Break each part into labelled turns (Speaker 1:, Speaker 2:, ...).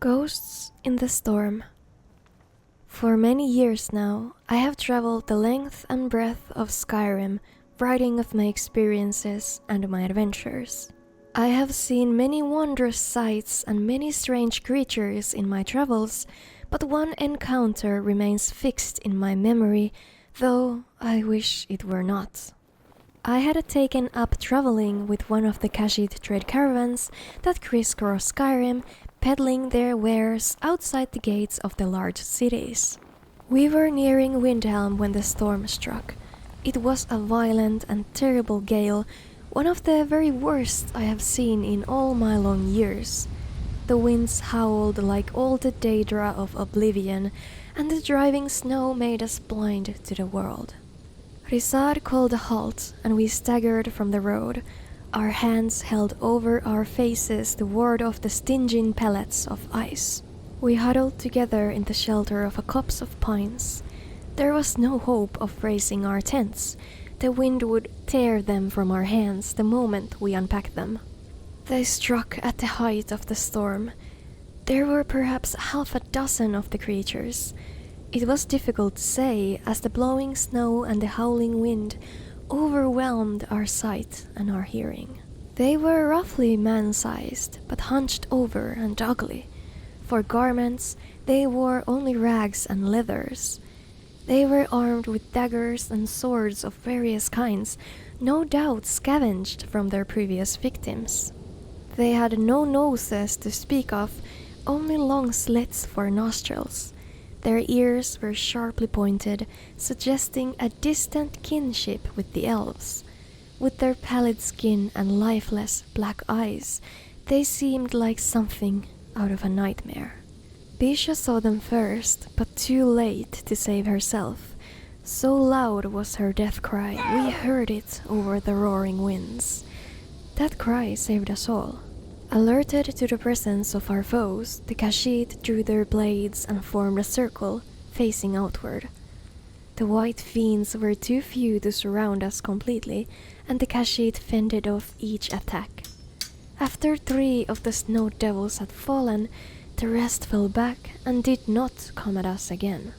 Speaker 1: Ghosts in the Storm. For many years now, I have traveled the length and breadth of Skyrim, writing of my experiences and my adventures. I have seen many wondrous sights and many strange creatures in my travels, but one encounter remains fixed in my memory, though I wish it were not. I had taken up traveling with one of the Khajiit trade caravans that crisscross Skyrim, peddling their wares outside the gates of the large cities. We were nearing Windhelm when the storm struck. It was a violent and terrible gale, one of the very worst I have seen in all my long years. The winds howled like all the Daedra of oblivion, and the driving snow made us blind to the world. Rizard called a halt, and we staggered from the road, our hands held over our faces to ward off the stinging pellets of ice. We huddled together in the shelter of a copse of pines. There was no hope of raising our tents. The wind would tear them from our hands the moment we unpacked them. They struck at the height of the storm. There were perhaps half a dozen of the creatures. It was difficult to say, as the blowing snow and the howling wind overwhelmed our sight and our hearing. They were roughly man-sized, but hunched over and ugly. For garments, they wore only rags and leathers. They were armed with daggers and swords of various kinds, no doubt scavenged from their previous victims. They had no noses to speak of, only long slits for nostrils. Their ears were sharply pointed, suggesting a distant kinship with the elves. With their pallid skin and lifeless black eyes, they seemed like something out of a nightmare. Bisha saw them first, but too late to save herself. So loud was her death cry, we heard it over the roaring winds. That cry saved us all. Alerted to the presence of our foes, the Khajiit drew their blades and formed a circle, facing outward. The white fiends were too few to surround us completely, and the Khajiit fended off each attack. After 3 of the snow devils had fallen, the rest fell back and did not come at us again.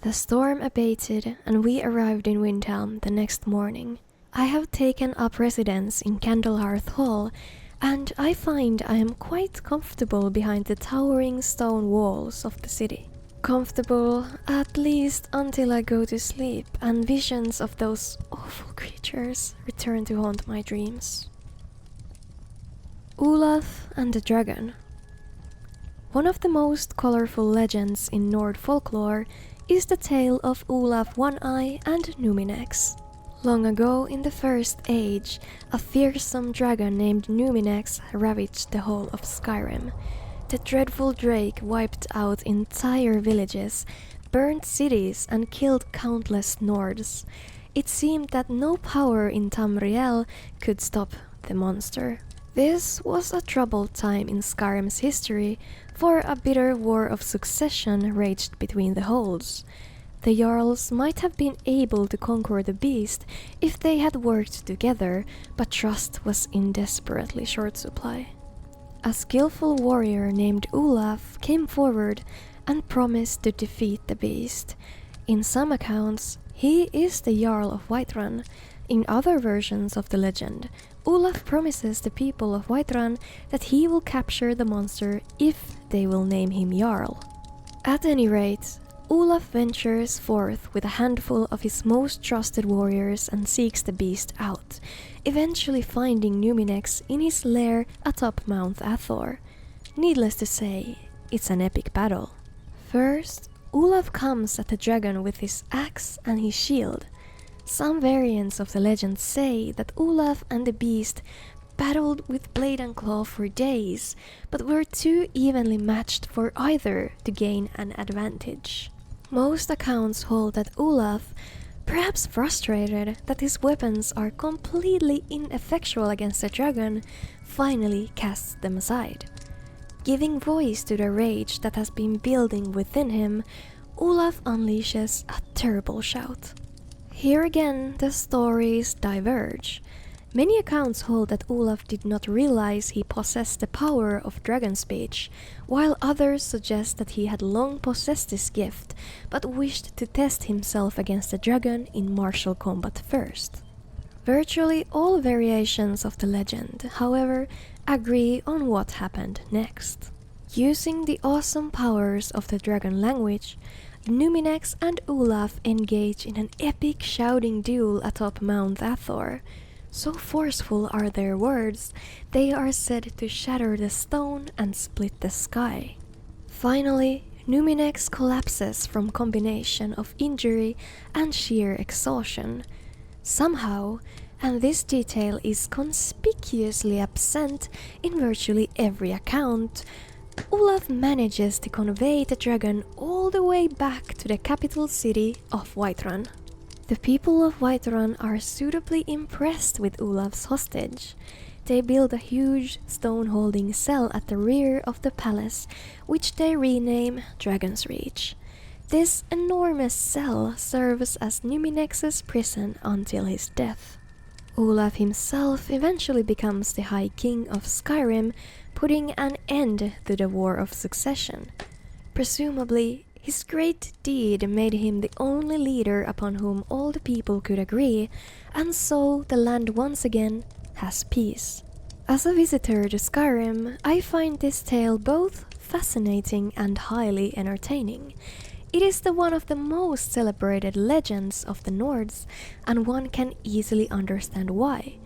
Speaker 1: The storm abated, and we arrived in Windhelm the next morning. I have taken up residence in Candlehearth Hall, and I find I am quite comfortable behind the towering stone walls of the city. Comfortable, at least until I go to sleep and visions of those awful creatures return to haunt my dreams. Olaf and the Dragon. One of the most colorful legends in Nord folklore is the tale of Olaf One-Eye and Numinex. Long ago in the First Age, a fearsome dragon named Numinex ravaged the whole of Skyrim. The dreadful drake wiped out entire villages, burned cities and killed countless Nords. It seemed that no power in Tamriel could stop the monster. This was a troubled time in Skyrim's history, for a bitter war of succession raged between the holds. The Jarls might have been able to conquer the beast if they had worked together, but trust was in desperately short supply. A skillful warrior named Olaf came forward and promised to defeat the beast. In some accounts, he is the Jarl of Whiterun. In other versions of the legend, Olaf promises the people of Whiterun that he will capture the monster if they will name him Jarl. At any rate, Olaf ventures forth with a handful of his most trusted warriors and seeks the beast out, eventually finding Numinex in his lair atop Mount Athor. Needless to say, it's an epic battle. First, Olaf comes at the dragon with his axe and his shield. Some variants of the legend say that Olaf and the beast battled with blade and claw for days, but were too evenly matched for either to gain an advantage. Most accounts hold that Olaf, perhaps frustrated that his weapons are completely ineffectual against the dragon, finally casts them aside. Giving voice to the rage that has been building within him, Olaf unleashes a terrible shout. Here again the stories diverge. Many accounts hold that Olaf did not realize he possessed the power of dragon speech, while others suggest that he had long possessed this gift, but wished to test himself against the dragon in martial combat first. Virtually all variations of the legend, however, agree on what happened next. Using the awesome powers of the dragon language, Numinex and Olaf engage in an epic shouting duel atop Mount Athor. So forceful are their words, they are said to shatter the stone and split the sky. Finally, Numinex collapses from combination of injury and sheer exhaustion. Somehow, and this detail is conspicuously absent in virtually every account, Olaf manages to convey the dragon all the way back to the capital city of Whiterun. The people of Whiterun are suitably impressed with Olaf's hostage. They build a huge stone-holding cell at the rear of the palace, which they rename Dragon's Reach. This enormous cell serves as Numinex's prison until his death. Olaf himself eventually becomes the High King of Skyrim, putting an end to the War of Succession. Presumably, his great deed made him the only leader upon whom all the people could agree, and so the land once again has peace. As a visitor to Skyrim, I find this tale both fascinating and highly entertaining. It is one of the most celebrated legends of the Nords, and one can easily understand why.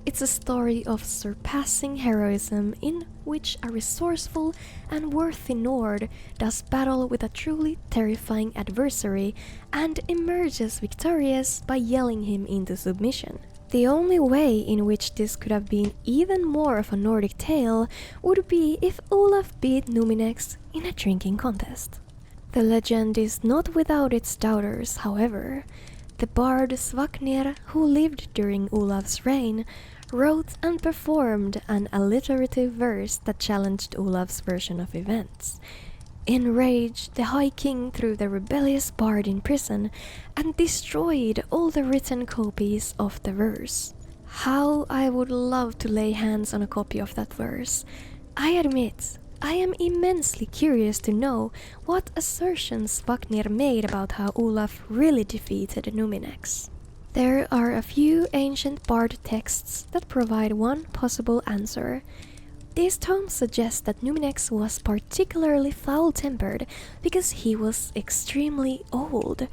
Speaker 1: It's a story of surpassing heroism in which a resourceful and worthy Nord does battle with a truly terrifying adversary and emerges victorious by yelling him into submission. The only way in which this could have been even more of a Nordic tale would be if Olaf beat Numinex in a drinking contest. The legend is not without its doubters, however. The bard Svaknir, who lived during Olaf's reign, wrote and performed an alliterative verse that challenged Olaf's version of events. Enraged, the High King threw the rebellious bard in prison and destroyed all the written copies of the verse. How I would love to lay hands on a copy of that verse. I admit, I am immensely curious to know what assertions Svaknir made about how Olaf really defeated Numinex. There are a few ancient bard texts that provide one possible answer. These tomes suggest that Numinex was particularly foul-tempered because he was extremely old.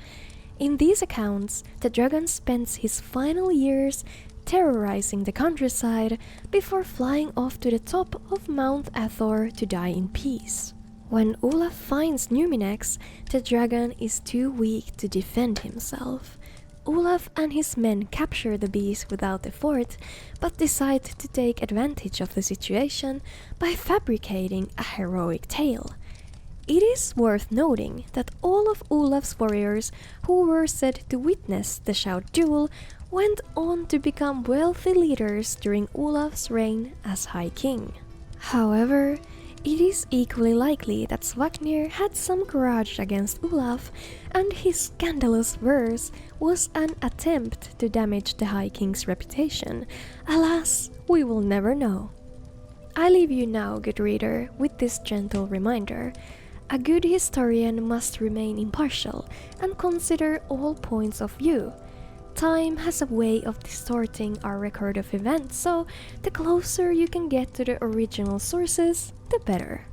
Speaker 1: In these accounts, the dragon spends his final years terrorizing the countryside before flying off to the top of Mount Athor to die in peace. When Olaf finds Numinex, the dragon is too weak to defend himself. Olaf and his men capture the beast without effort, but decide to take advantage of the situation by fabricating a heroic tale. It is worth noting that all of Olaf's warriors who were said to witness the shout duel went on to become wealthy leaders during Olaf's reign as High King. However, it is equally likely that Svaknir had some grudge against Olaf, and his scandalous verse was an attempt to damage the High King's reputation. Alas, we will never know. I leave you now, good reader, with this gentle reminder. A good historian must remain impartial and consider all points of view. Time has a way of distorting our record of events, so the closer you can get to the original sources, the better.